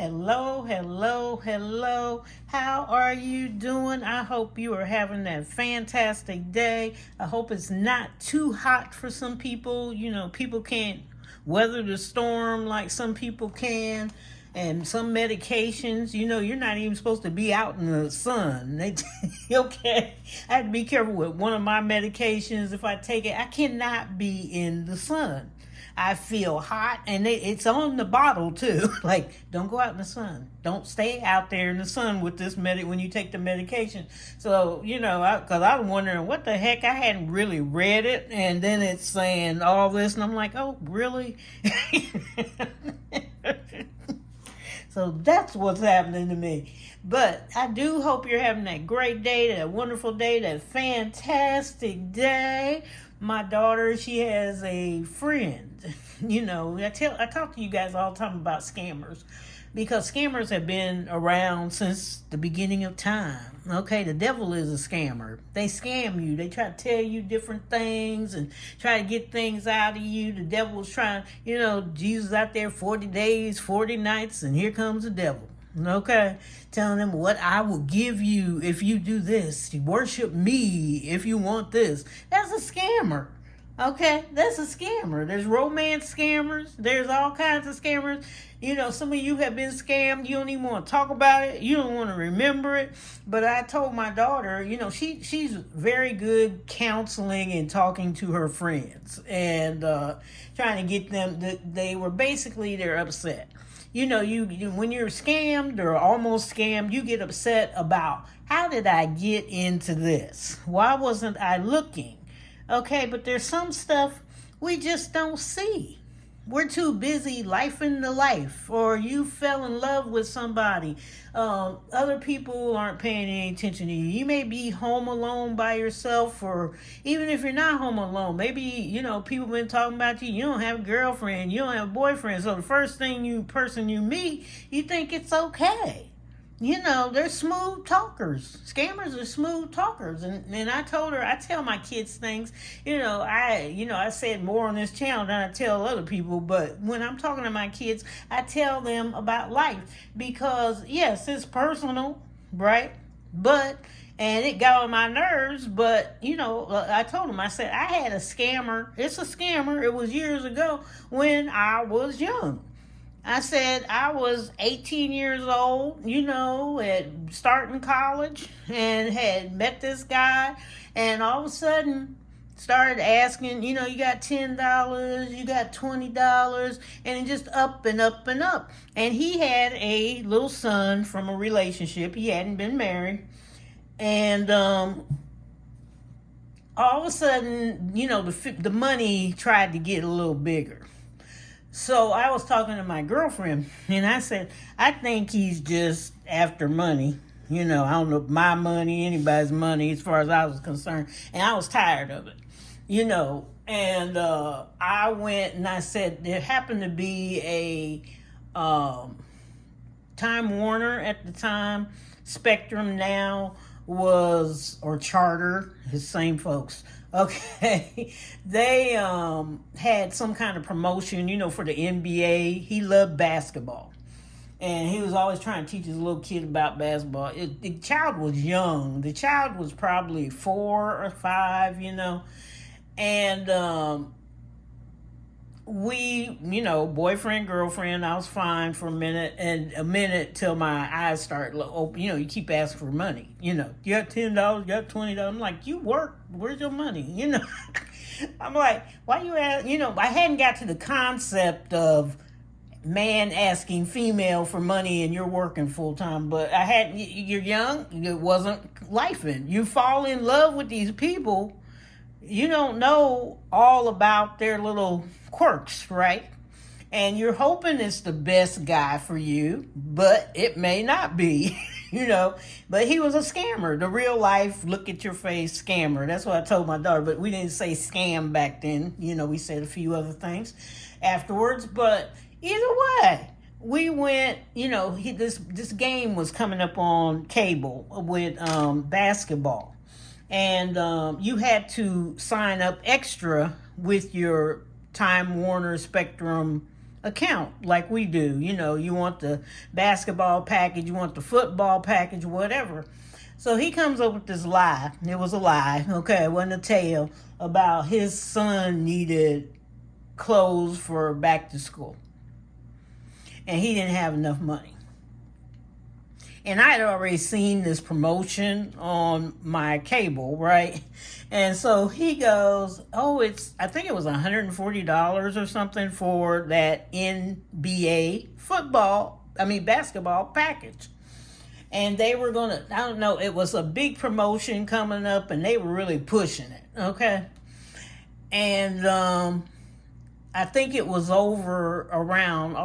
Hello, hello, hello. How are you doing? I hope you are having that fantastic day. I hope it's not too hot for some people. People can't weather the storm like some people can. And some medications, you're not even supposed to be out in the sun. Okay, I have to be careful with one of my medications. If I take it, I cannot be in the sun. I feel hot, and it's on the bottle too. Like, don't go out in the sun. Don't stay out there in the sun with this when you take the medication. So, because I was wondering what the heck. I hadn't really read it, and then it's saying all this, and I'm like, oh, really? So that's what's happening to me. But I do hope you're having that great day, that wonderful day, that fantastic day. My daughter, she has a friend. I talk to you guys all the time about scammers, because scammers have been around since the beginning of time. Okay, the devil is a scammer. They scam you. They try to tell you different things and try to get things out of you. The devil's trying, Jesus out there 40 days, 40 nights, and here comes the devil. Okay, telling them what I will give you if you do this. You worship me if you want this. That's a scammer. Okay, that's a scammer. There's romance scammers. There's all kinds of scammers. Some of you have been scammed. You don't even want to talk about it. You don't want to remember it. But I told my daughter, she's very good counseling and talking to her friends and trying to get them. They're upset. When you're scammed or almost scammed, you get upset about, how did I get into this? Why wasn't I looking? Okay, but there's some stuff we just don't see. We're too busy lifing the life, or you fell in love with somebody. Other people aren't paying any attention to you. You may be home alone by yourself, or even if you're not home alone, maybe, people been talking about you. You don't have a girlfriend, you don't have a boyfriend. So the first person you meet, you think it's okay. They're smooth talkers. Scammers are smooth talkers. And I told her, I tell my kids things. I said more on this channel than I tell other people. But when I'm talking to my kids, I tell them about life. Because, yes, it's personal, right? And it got on my nerves. But, I told them, I said, I had a scammer. It's a scammer. It was years ago when I was young. I said I was 18 years old, at starting college, and had met this guy, and all of a sudden started asking, you got $10, you got $20, and it just up and up and up. And he had a little son from a relationship. He hadn't been married. And all of a sudden, the money tried to get a little bigger. So I was talking to my girlfriend, and I said, I think he's just after money. I don't know, my money, anybody's money, as far as I was concerned. And I was tired of it, And I went and I said, there happened to be a Time Warner at the time. Spectrum now or Charter, his same folks. Okay, they had some kind of promotion, for the NBA. He loved basketball, and he was always trying to teach his little kid about basketball. The child was young. The child was probably 4 or 5, and we, boyfriend, girlfriend, I was fine for a minute till my eyes start open. You keep asking for money. You got $10, you got $20. I'm like, you work, where's your money? I'm like, why you ask? I hadn't got to the concept of man asking female for money and you're working full time, but you're young, it wasn't lifing. You fall in love with these people, you don't know all about their little quirks, right? And you're hoping it's the best guy for you, but it may not be, But he was a scammer, the real life, look at your face scammer. That's what I told my daughter, but we didn't say scam back then. We said a few other things afterwards, but either way, we went, this game was coming up on cable with basketball. And you had to sign up extra with your Time Warner Spectrum account like we do. You know, you want the basketball package, you want the football package, whatever. So he comes up with this lie. It was a lie, okay? It wasn't a tale about his son needed clothes for back to school. And he didn't have enough money. And I had already seen this promotion on my cable, right? And so he goes, oh, I think it was $140 or something for that NBA basketball package. And they were going to, I don't know, it was a big promotion coming up and they were really pushing it, okay? And I think it was also around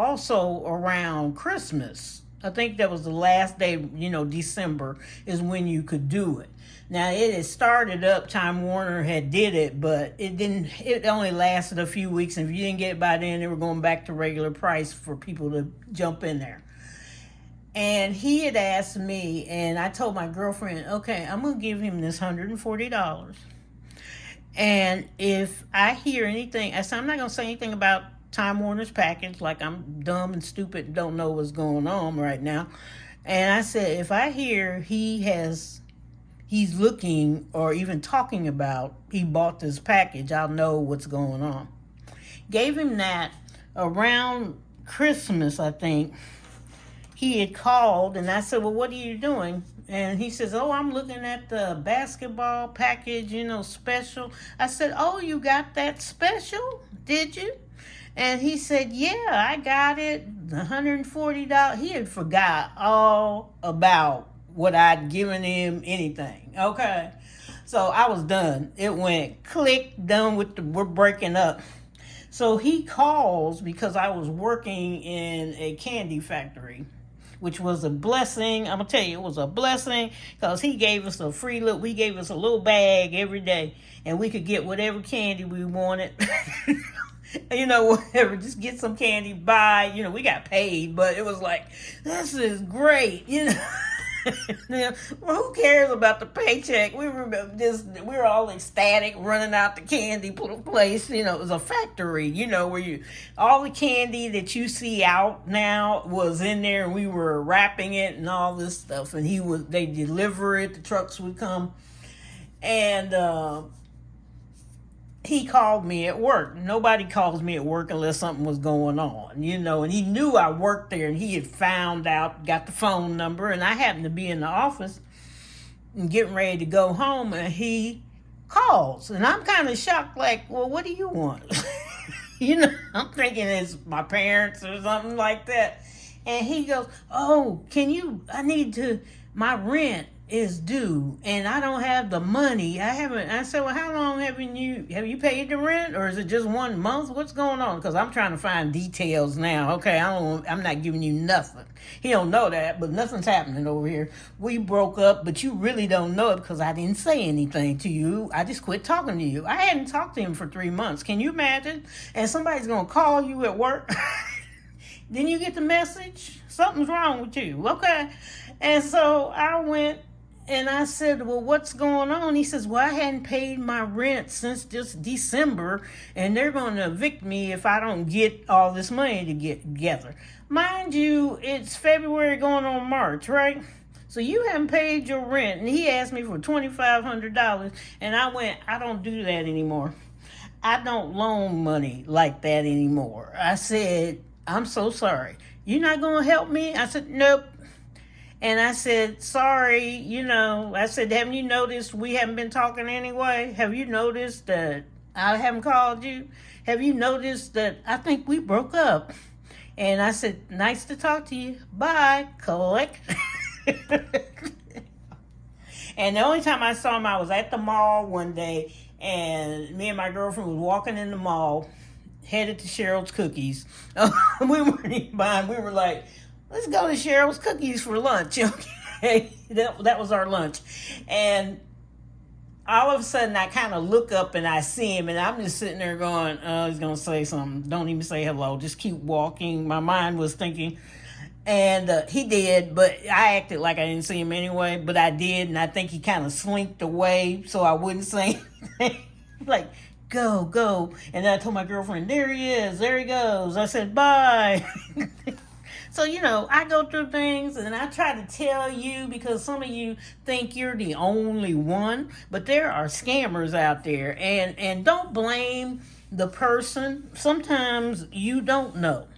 Christmas. I think that was the last day, December is when you could do it. Now, it had started up, Time Warner had did it, but it only lasted a few weeks. And if you didn't get it by then, they were going back to regular price for people to jump in there. And he had asked me, and I told my girlfriend, okay, I'm going to give him this $140. And if I hear anything, I said, I'm not going to say anything about Time Warner's package, like I'm dumb and stupid and don't know what's going on right now. And I said, if I hear he's looking or even talking about he bought this package, I'll know what's going on. Gave him that around Christmas, I think. He had called and I said, well, what are you doing? And he says, oh, I'm looking at the basketball package, special. I said, oh, you got that special? Did you? And he said, yeah, I got it, $140. He had forgot all about what I'd given him, anything, okay? So I was done. It went click, done with we're breaking up. So he calls because I was working in a candy factory, which was a blessing. I'm going to tell you, it was a blessing because he gave us a he gave us a little bag every day and we could get whatever candy we wanted. Whatever, just get some candy, buy, we got paid, but it was like, this is great, Well, who cares about the paycheck? We were all ecstatic, running out the candy place. It was a factory, where all the candy that you see out now was in there, and we were wrapping it and all this stuff. And they deliver it. The trucks would come, and he called me at work. Nobody calls me at work unless something was going on, and he knew I worked there and he had found out, got the phone number, and I happened to be in the office and getting ready to go home, and he calls, and I'm kind of shocked, like, well, what do you want? I'm thinking it's my parents or something like that. And he goes, oh, my rent is due and I don't have the money. I said, well, how long have you paid the rent, or is it just 1 month? What's going on? Because I'm trying to find details now. Okay, I'm not giving you nothing. He don't know that, but nothing's happening over here. We broke up, but you really don't know it because I didn't say anything to you. I just quit talking to you. I hadn't talked to him for 3 months. Can you imagine? And somebody's gonna call you at work. Then you get the message, something's wrong with you. Okay. And so I went and I said, well, what's going on? He says, well, I hadn't paid my rent since just December, and they're going to evict me if I don't get all this money to get together. Mind you, it's February going on March, right? So you haven't paid your rent. And he asked me for $2,500, and I went, I don't do that anymore. I don't loan money like that anymore. I said, I'm so sorry. You're not going to help me? I said, nope. And I said, sorry, I said, haven't you noticed we haven't been talking anyway? Have you noticed that I haven't called you? Have you noticed that I think we broke up? And I said, nice to talk to you. Bye. Collect. And the only time I saw him, I was at the mall one day, and me and my girlfriend was walking in the mall, headed to Cheryl's Cookies. We weren't even buying. We were like, let's go to Cheryl's Cookies for lunch. Okay, that was our lunch. And all of a sudden, I kind of look up and I see him, and I'm just sitting there going, oh, he's going to say something. Don't even say hello. Just keep walking. My mind was thinking. And he did, but I acted like I didn't see him anyway, but I did, and I think he kind of slinked away so I wouldn't say anything. Like, go, go. And then I told my girlfriend, there he is, there he goes. I said, bye. So, I go through things and I try to tell you because some of you think you're the only one, but there are scammers out there. And don't blame the person. Sometimes you don't know.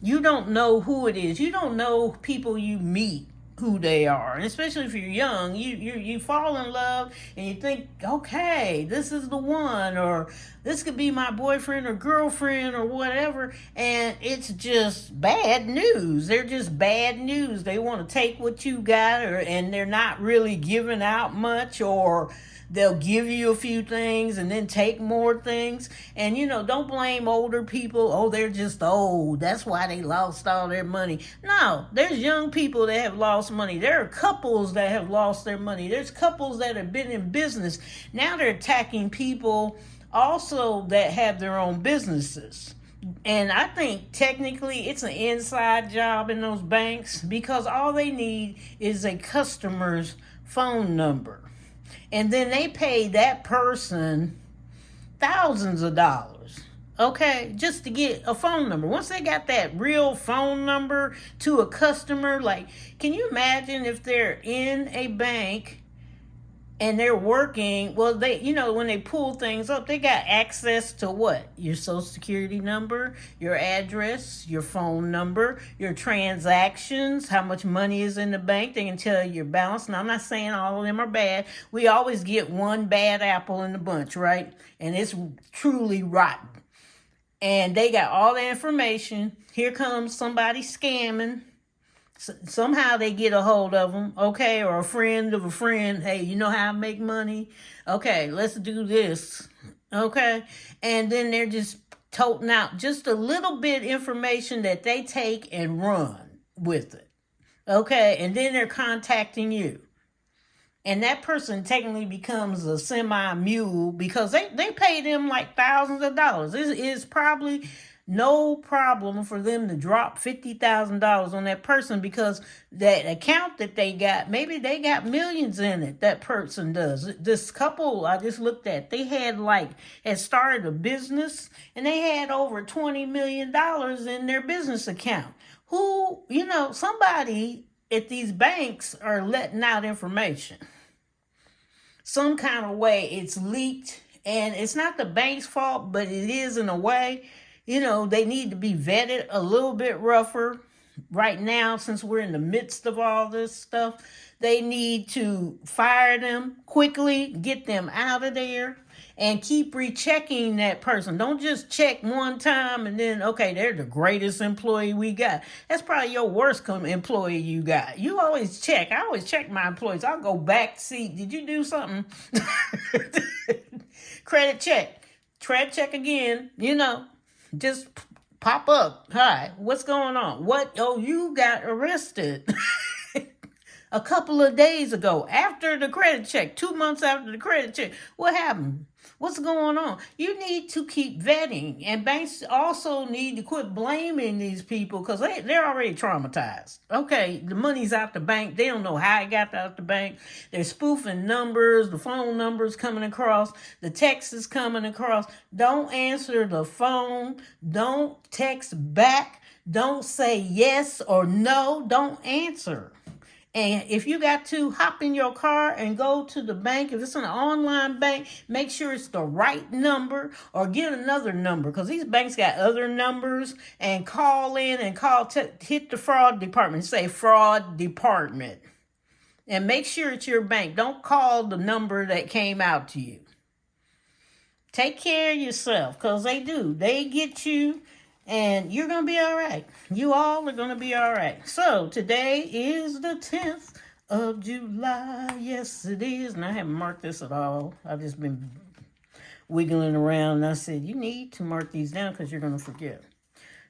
You don't know who it is. You don't know people you meet who they are, and especially if you're young, you fall in love and you think, okay, this is the one, or this could be my boyfriend or girlfriend or whatever, and it's just bad news. They're just bad news. They want to take what you got, and they're not really giving out much, or they'll give you a few things and then take more things. And, don't blame older people. Oh, they're just old. That's why they lost all their money. No, there's young people that have lost money. There are couples that have lost their money. There's couples that have been in business. Now they're attacking people also that have their own businesses. And I think technically it's an inside job in those banks because all they need is a customer's phone number. And then they pay that person thousands of dollars, okay, just to get a phone number. Once they got that real phone number to a customer, like, can you imagine if they're in a bank and they're working, well, they, when they pull things up, they got access to what? Your social security number, your address, your phone number, your transactions, how much money is in the bank. They can tell you your balance. Now, I'm not saying all of them are bad. We always get one bad apple in the bunch, right? And it's truly rotten. And they got all the information. Here comes somebody scamming. Somehow they get a hold of them, okay, or a friend of a friend. Hey, you know how I make money? Okay, let's do this, okay? And then they're just toting out just a little bit information that they take and run with it, okay? And then they're contacting you. And that person technically becomes a semi-mule because they pay them like thousands of dollars. It is probably no problem for them to drop $50,000 on that person because that account that they got, maybe they got millions in it, that person does. This couple I just looked at, they had started a business and they had over $20 million in their business account. Who, somebody at these banks are letting out information. Some kind of way it's leaked, and it's not the bank's fault, but it is in a way. They need to be vetted a little bit rougher right now since we're in the midst of all this stuff. They need to fire them quickly, get them out of there, and keep rechecking that person. Don't just check one time and then, okay, they're the greatest employee we got. That's probably your worst employee you got. You always check. I always check my employees. I'll go back, see, did you do something? Credit check. Credit check again, just pop up. Hi, what's going on? What? Oh, you got arrested a couple of days ago after the credit check, 2 months after the credit check. What happened? What's going on? You need to keep vetting, and banks also need to quit blaming these people because they're already traumatized. Okay, the money's out the bank. They don't know how it got out the bank. They're spoofing numbers, the phone numbers coming across, the text is coming across. Don't answer the phone. Don't text back. Don't say yes or no. Don't answer. And if you got to hop in your car and go to the bank, if it's an online bank, make sure it's the right number or get another number because these banks got other numbers, and call in and hit the fraud department, say fraud department, and make sure it's your bank. Don't call the number that came out to you. Take care of yourself because they do. They get you. And you're going to be all right. You all are going to be all right. So today is the 10th of July. Yes, it is. And I haven't marked this at all. I've just been wiggling around. And I said, you need to mark these down because you're going to forget.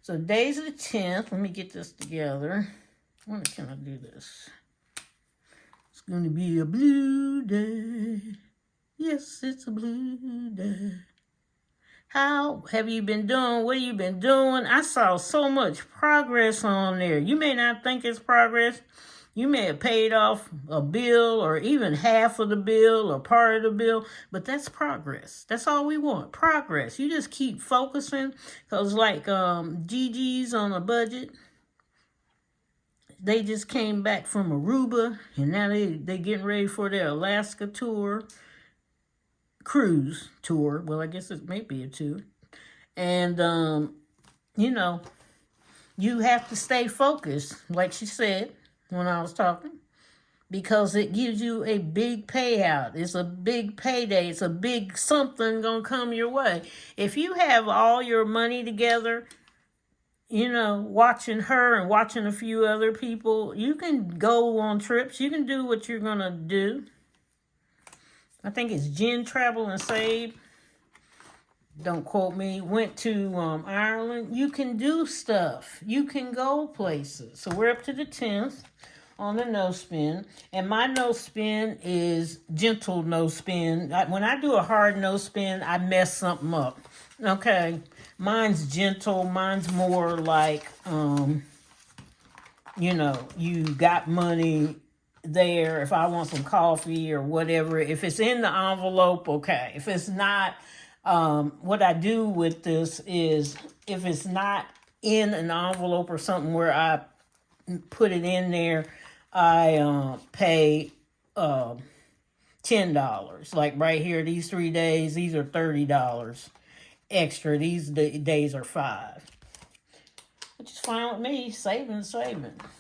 So today's the 10th. Let me get this together. When can I do this? It's going to be a blue day. Yes, it's a blue day. How have you been doing? What have you been doing? I saw so much progress on there. You may not think it's progress. You may have paid off a bill or even half of the bill or part of the bill, but that's progress. That's all we want, progress. You just keep focusing, because like Gigi's on a budget. They just came back from Aruba, and now they getting ready for their Alaska tour, cruise tour. Well, I guess it may be a tour. And, you know, you have to stay focused, like she said when I was talking, because it gives you a big payout. It's a big payday. It's a big something going to come your way. If you have all your money together, you know, watching her and watching a few other people, you can go on trips. You can do what you're going to do. I think it's Jen Travel and Save. Don't quote me. Went to Ireland. You can do stuff. You can go places. So we're up to the 10th on the no spin. And my no spin is gentle no spin. When I do a hard no spin, I mess something up. Okay. Mine's gentle. Mine's more like, you know, you got money there. If I want some coffee or whatever, if it's in the envelope, okay. If it's not, what I do with this is, if it's not in an envelope or something where I put it in there, I pay $10. Like right here, these 3 days, these are $30 extra. These days are $5. Which is fine with me. Saving.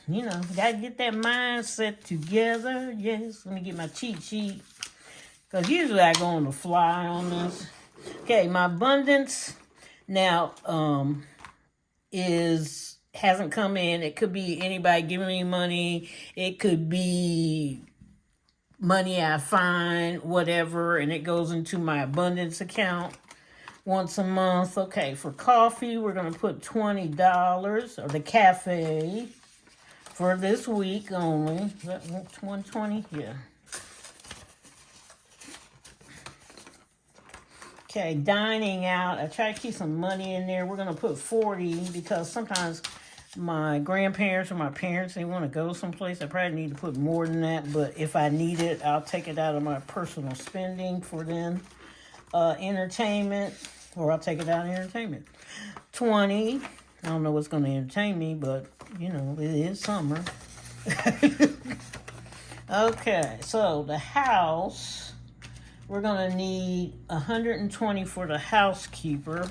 You know, gotta get that mindset together. Yes, let me get my cheat sheet. Because usually I go on the fly on this. Okay, my abundance now hasn't come in. It could be anybody giving me money. It could be money I find, whatever, and it goes into my abundance account once a month. Okay, for coffee, we're going to put $20, or the cafe, for this week only. Is that $120? Yeah. Okay, dining out. I try to keep some money in there. We're going to put $40 because sometimes my grandparents or my parents, they want to go someplace. I probably need to put more than that, but if I need it, I'll take it out of my personal spending for them. Entertainment, or I'll take it out of entertainment. $20. I don't know what's going to entertain me, but, you know, it is summer. Okay, so the house... We're going to need $120 for the housekeeper.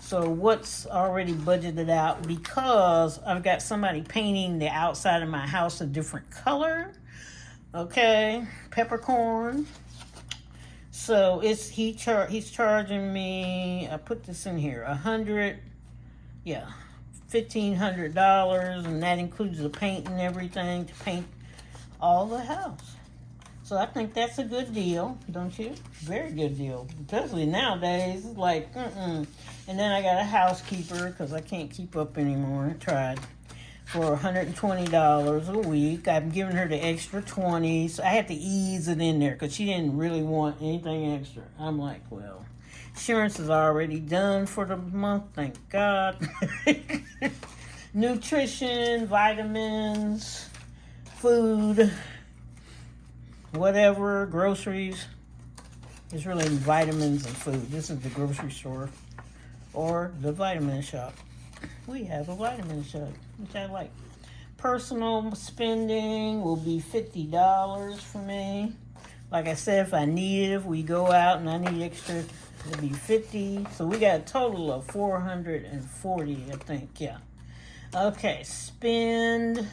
So what's already budgeted out, because I've got somebody painting the outside of my house a different color. Okay, peppercorn. So he's charging me, I put this in here, $1,500, and that includes the paint and everything to paint all the house. So I think that's a good deal, don't you? Very good deal. Especially nowadays, it's like, And then I got a housekeeper, because I can't keep up anymore. I tried. For $120 a week. I'm giving her the extra $20. So I had to ease it in there, because she didn't really want anything extra. I'm like, well, insurance is already done for the month, thank God. Nutrition, vitamins, food, whatever, groceries. It's really vitamins and food. This is the grocery store or the vitamin shop. We have a vitamin shop, which I like. Personal spending will be $50 for me. Like I said, if I need it, if we go out and I need extra, it'll be $50. So we got a total of $440, I think. Yeah. Okay, spend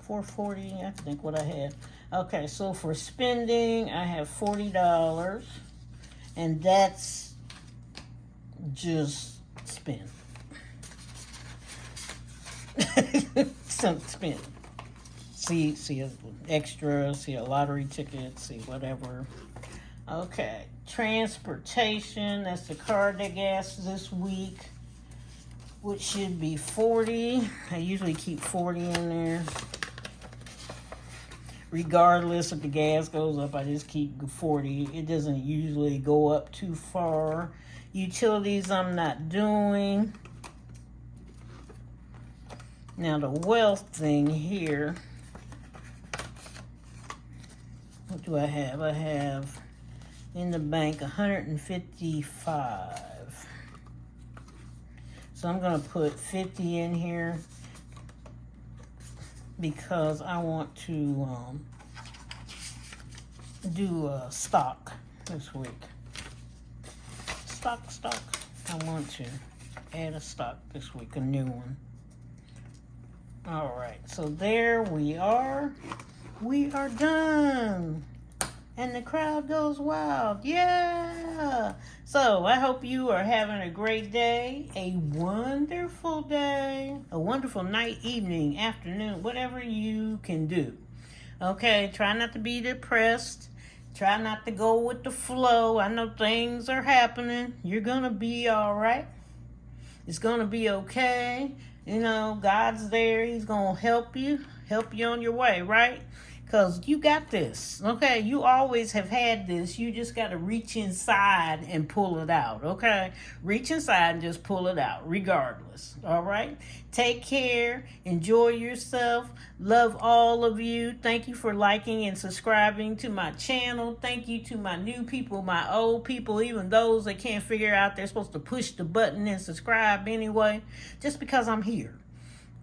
$440, I think what I had. Okay, so for spending, I have $40, and that's just spend. Spend. See an extra, see a lottery ticket, see whatever. Okay, transportation, that's the car that gas this week, which should be $40. I usually keep $40 in there. Regardless if the gas goes up, I just keep $40. It doesn't usually go up too far. Utilities I'm not doing. Now the wealth thing here, what do I have? I have in the bank 155. So I'm going to put 50 in here because I want to do a stock this week. Stock. I want to add a stock this week, a new one. All right, so there we are. We are done. And the crowd goes wild. Yeah. So I hope you are having a great day, a wonderful day, a wonderful night, evening, afternoon, whatever you can do. Okay, try not to be depressed. Try not to go with the flow. I know things are happening. You're going to be all right. It's going to be okay. You know, God's there. He's going to help you on your way, right? Because you got this, okay? You always have had this. You just got to reach inside and pull it out, okay? Reach inside and just pull it out, regardless, all right? Take care. Enjoy yourself. Love all of you. Thank you for liking and subscribing to my channel. Thank you to my new people, my old people, even those that can't figure out they're supposed to push the button and subscribe anyway, just because I'm here.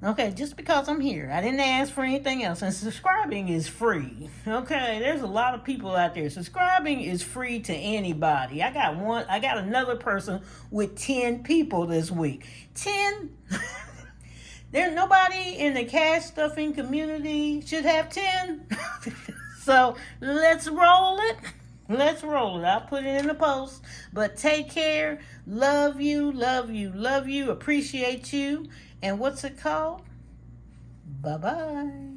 Okay, just because I'm here. I didn't ask for anything else. And subscribing is free. Okay, there's a lot of people out there. Subscribing is free to anybody. I got another person with 10 people this week. 10? There's nobody in the cash stuffing community should have 10. So let's roll it. Let's roll it. I'll put it in the post. But take care. Love you. Appreciate you. And what's it called? Bye-bye.